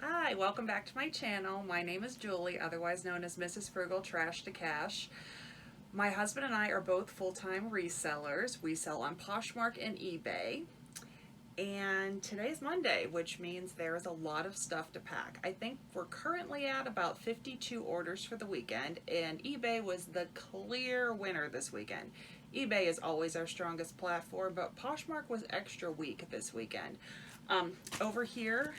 Hi, welcome back to my channel. My name is Julie, otherwise known as Mrs. Frugal Trash to Cash. My husband and I are both full-time resellers. We sell on Poshmark and eBay. And today's Monday, which means there's a lot of stuff to pack. I think we're currently at about 52 orders for the weekend, and eBay was the clear winner this weekend. eBay is always our strongest platform, but Poshmark was extra weak this weekend. Over here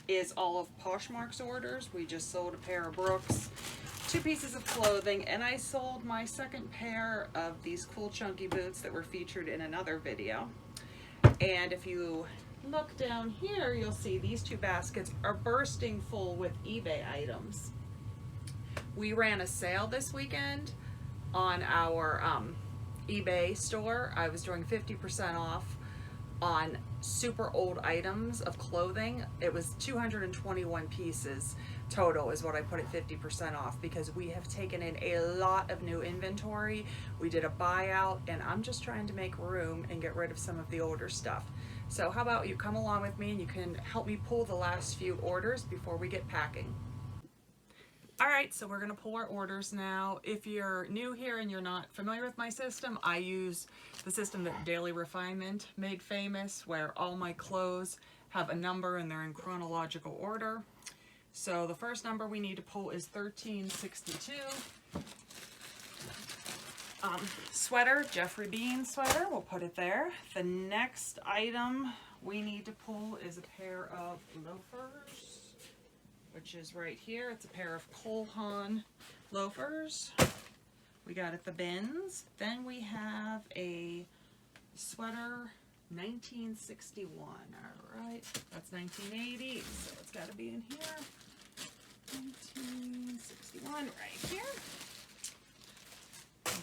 is all of Poshmark's orders. We just sold a pair of Brooks, 2 pieces of clothing, and I sold my second pair of these cool chunky boots that were featured in another video. And if you look down here, you'll see these 2 baskets are bursting full with eBay items. We ran a sale this weekend on our eBay store. I was doing 50% off on super old items of clothing. It was 221 pieces total is what I put at 50% off, because we have taken in a lot of new inventory. We did a buyout, and I'm just trying to make room and get rid of some of the older stuff. So how about you come along with me and you can help me pull the last few orders before we get packing. Alright, so we're going to pull our orders now. If you're new here and you're not familiar with my system, I use the system that Daily Refinement made famous, where all my clothes have a number and they're in chronological order. So the first number we need to pull is 1362. Sweater, Jeffrey Bean sweater, we'll put it there. The next item we need to pull is a pair of loafers, which is right here. It's a pair of Cole Haan loafers. We got at the bins. Then we have a sweater, 1961. All right, that's 1980, so it's got to be in here. 1961 right here.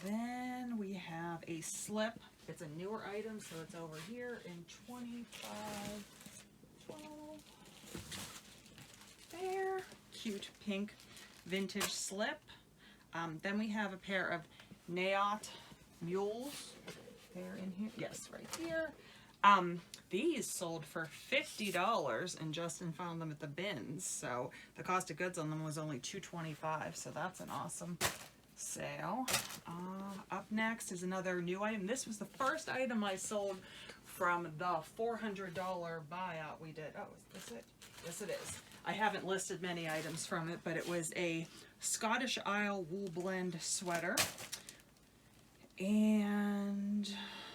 Then we have a slip. It's a newer item, so it's over here in 2512. There, cute pink vintage slip. Then we have a pair of Nayot mules. They're in here. Yes, right here. These sold for $50, and Justin found them at the bins, so the cost of goods on them was only $2.25, so that's an awesome sale. Up next is another new item. This was the first item I sold from the $400 buyout we did. Oh, is this it? Yes, it is. I haven't listed many items from it, but it was a Scottish Isle wool blend sweater. And,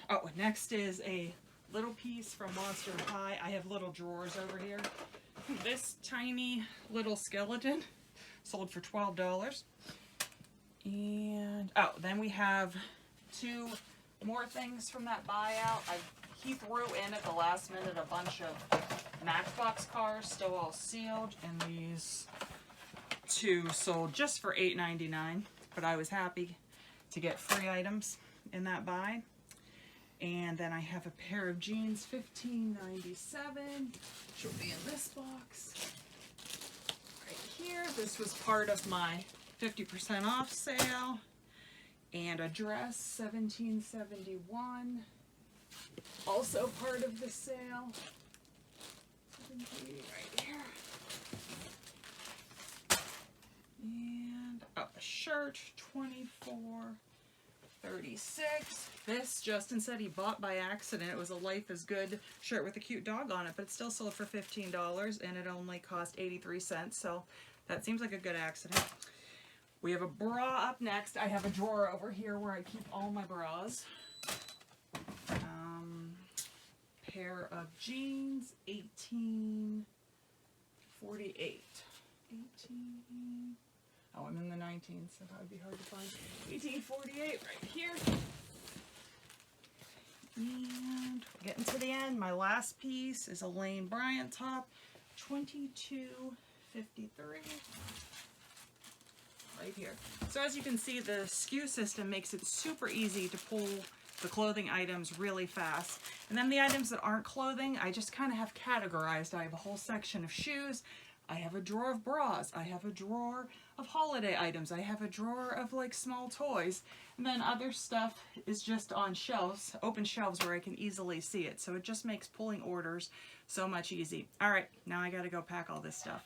oh, next is a little piece from Monster High. I have little drawers over here. This tiny little skeleton sold for $12. And, oh, then we have 2 more things from that buyout. He threw in at the last minute a bunch of Matchbox cars, still all sealed, and these 2 sold just for $8.99, but I was happy to get free items in that buy. And then I have a pair of jeans, $15.97, which will be in this box right here. This was part of my 50% off sale. And a dress, $17.71, also part of the sale. Right here. And a shirt, $24.36. This Justin said he bought by accident. It was a Life is Good shirt with a cute dog on it, but it still sold for $15, and it only cost 83 cents, so that seems like a good accident. We have a bra up next. I have a drawer over here where I keep all my bras. Pair of jeans, $18.48. Oh, I'm in the 19s, so that would be hard to find. $18.48 right here. And getting to the end, my last piece is a Lane Bryant top, $22.53. Right here. So as you can see, the SKU system makes it super easy to pull the clothing items really fast. And then the items that aren't clothing, I just kind of have categorized. I have a whole section of shoes. I have a drawer of bras. I have a drawer of holiday items. I have a drawer of like small toys, and then other stuff is just on shelves, open shelves where I can easily see it. So it just makes pulling orders so much easy. All right, now I gotta go pack all this stuff.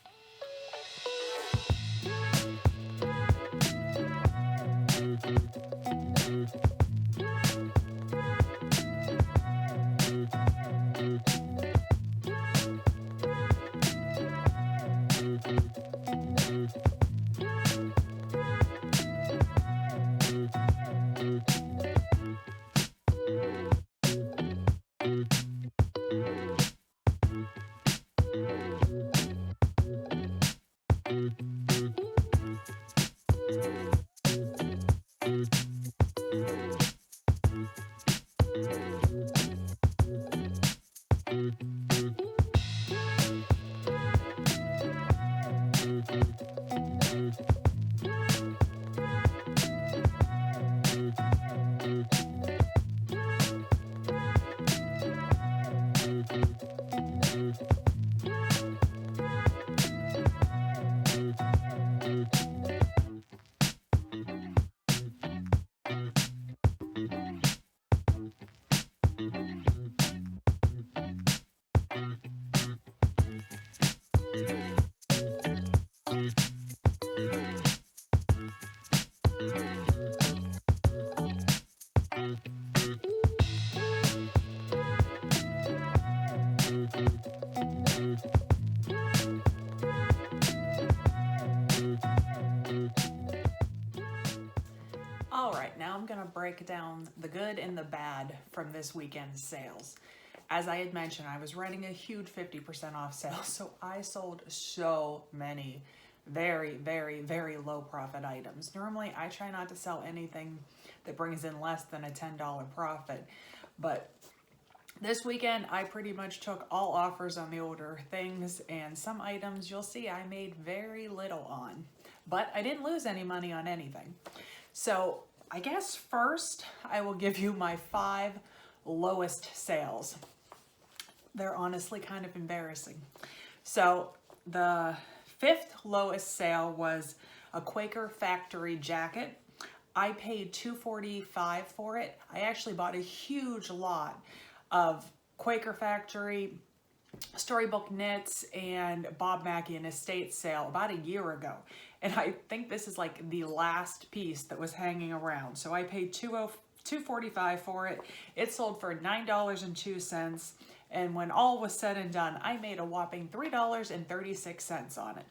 All right, now I'm gonna break down the good and the bad from this weekend's sales. As I had mentioned, I was running a huge 50% off sale, so I sold so many very, very, very low profit items. Normally, I try not to sell anything that brings in less than a $10 profit, but this weekend, I pretty much took all offers on the older things, and some items you'll see I made very little on, but I didn't lose any money on anything. So I guess first I will give you my 5 lowest sales. They're honestly kind of embarrassing. So the 5th lowest sale was a Quaker Factory jacket. I paid $2.45 for it. I actually bought a huge lot of Quaker Factory, Storybook Knits, and Bob Mackie and Estate sale about a year ago. And I think this is like the last piece that was hanging around. So I paid $2.45 for it. It sold for $9.02. And when all was said and done, I made a whopping $3.36 on it.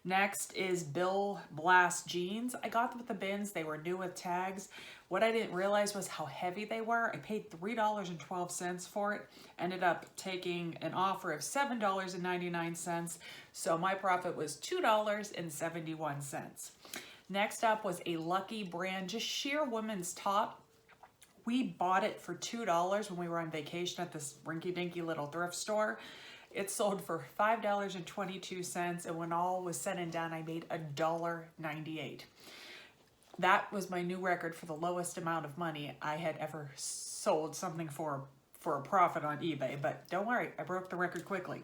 Next is Bill Blast jeans. I got them with the bins. They were new with tags. What I didn't realize was how heavy they were. I paid $3.12 for it. Ended up taking an offer of $7.99. So my profit was $2.71. Next up was a Lucky Brand, just sheer women's top. We bought it for $2 when we were on vacation at this rinky-dinky little thrift store. It sold for $5.22, and when all was said and done, I made $1.98. That was my new record for the lowest amount of money I had ever sold something for a profit on eBay, but don't worry, I broke the record quickly.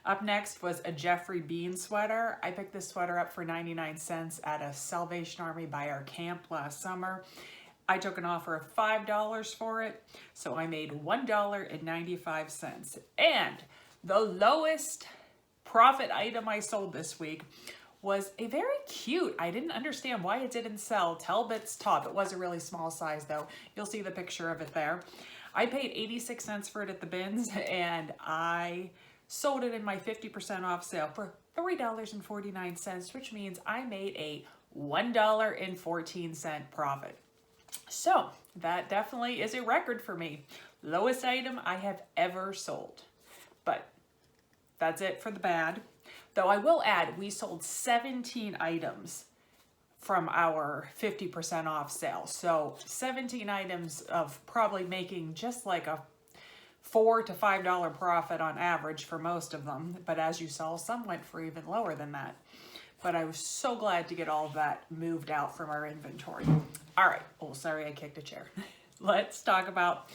Up next was a Jeffrey Bean sweater. I picked this sweater up for 99 cents at a Salvation Army by our camp last summer. I took an offer of $5 for it, so I made $1.95. And the lowest profit item I sold this week was a very cute, I didn't understand why it didn't sell, Talbot's top. It was a really small size though. You'll see the picture of it there. I paid 86 cents for it at the bins, and I sold it in my 50% off sale for $3.49, which means I made a $1.14 profit. So that definitely is a record for me. Lowest item I have ever sold. But that's it for the bad. Though I will add, we sold 17 items from our 50% off sale. So 17 items of probably making just like a $4 to $5 profit on average for most of them. But as you saw, some went for even lower than that. But I was so glad to get all of that moved out from our inventory. All right. Oh, sorry, I kicked a chair. Let's talk about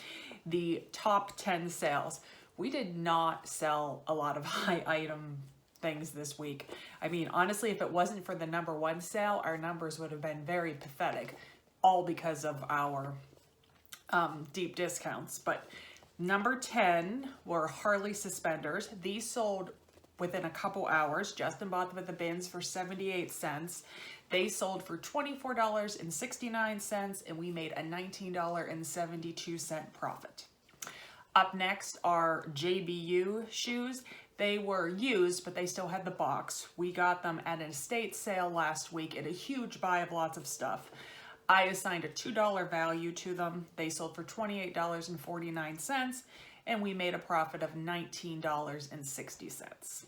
the top 10 sales. We did not sell a lot of high item things this week. I mean, honestly, if it wasn't for the #1 sale, our numbers would have been very pathetic, all because of our deep discounts. But number 10 were Harley suspenders. These sold within a couple hours. Justin bought them at the bins for 78 cents. They sold for $24.69, and we made a $19.72 profit. Up next are JBU shoes. They were used, but they still had the box. We got them at an estate sale last week at a huge buy of lots of stuff. I assigned a $2 value to them. They sold for $28.49, and we made a profit of $19.60.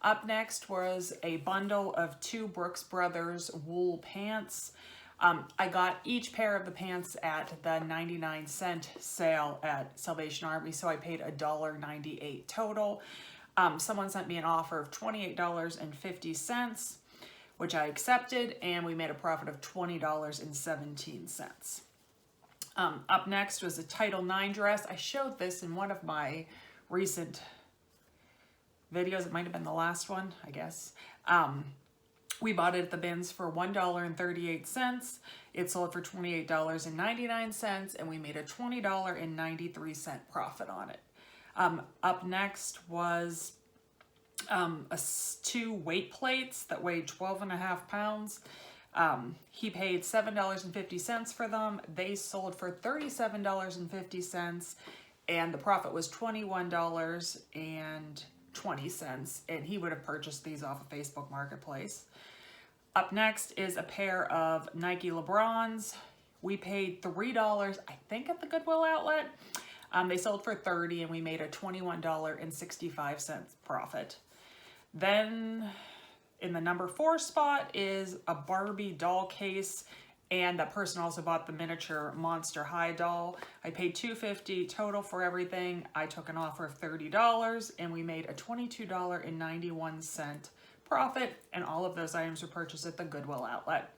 Up next was a bundle of 2 Brooks Brothers wool pants. I got each pair of the pants at the 99-cent sale at Salvation Army, so I paid $1.98 total. Someone sent me an offer of $28.50, which I accepted, and we made a profit of $20.17. Up next was a Title IX dress. I showed this in one of my recent videos. It might have been the last one, I guess. We bought it at the bins for $1.38. It sold for $28.99, and we made a $20.93 profit on it. Up next was 2 weight plates that weighed 12.5 pounds. He paid $7.50 for them. They sold for $37.50, and the profit was $21.20, and he would have purchased these off of Facebook Marketplace. Up next is a pair of Nike LeBrons. We paid $3, I think, at the Goodwill outlet. They sold for $30, and we made a $21.65 profit. Then in the number 4 spot is a Barbie doll case, and that person also bought the miniature Monster High doll. I paid $2.50 total for everything. I took an offer of $30, and we made a $22.91 profit, and all of those items were purchased at the Goodwill outlet.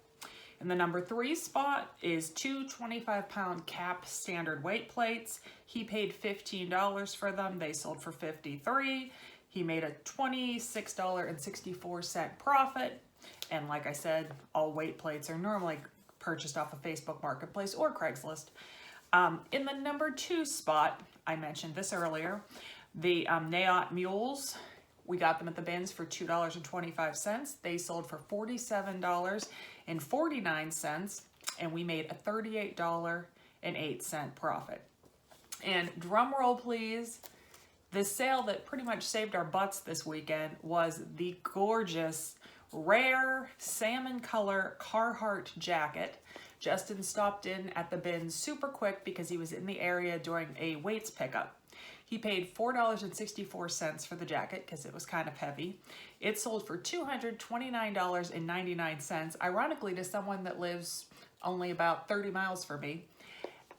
In the number 3 spot is 2 25-pound cap standard weight plates. He paid $15 for them. They sold for $53. He made a $26.64 profit. And like I said, all weight plates are normally purchased off of Facebook Marketplace or Craigslist. In the number 2 spot, I mentioned this earlier, the Nayot mules. We got them at the bins for $2.25. They sold for $47.49, and we made a $38.08 profit. And drum roll, please. The sale that pretty much saved our butts this weekend was the gorgeous, rare salmon color Carhartt jacket. Justin stopped in at the bin super quick because he was in the area doing a weights pickup. He paid $4.64 for the jacket because it was kind of heavy. It sold for $229.99, ironically to someone that lives only about 30 miles from me.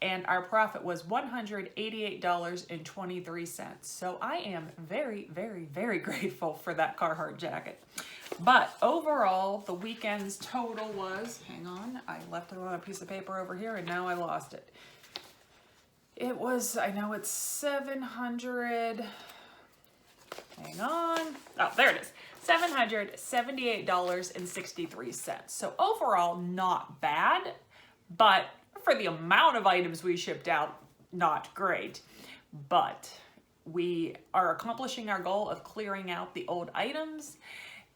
And our profit was $188.23. So I am very, very, very grateful for that Carhartt jacket. But overall, the weekend's total was, hang on, I left it on a piece of paper over here and now I lost it. It was, I know it's 700, hang on, oh, there it is, $778.63. So overall, not bad, but for the amount of items we shipped out, not great. But we are accomplishing our goal of clearing out the old items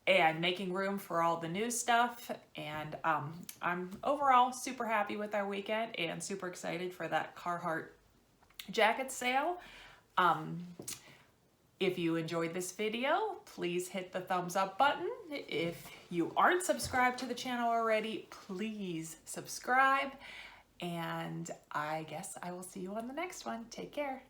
and making room for all the new stuff. And I'm overall super happy with our weekend and super excited for that Carhartt jacket sale. If you enjoyed this video, please hit the thumbs up button. If you aren't subscribed to the channel already, please subscribe. And I guess I will see you on the next one. Take care.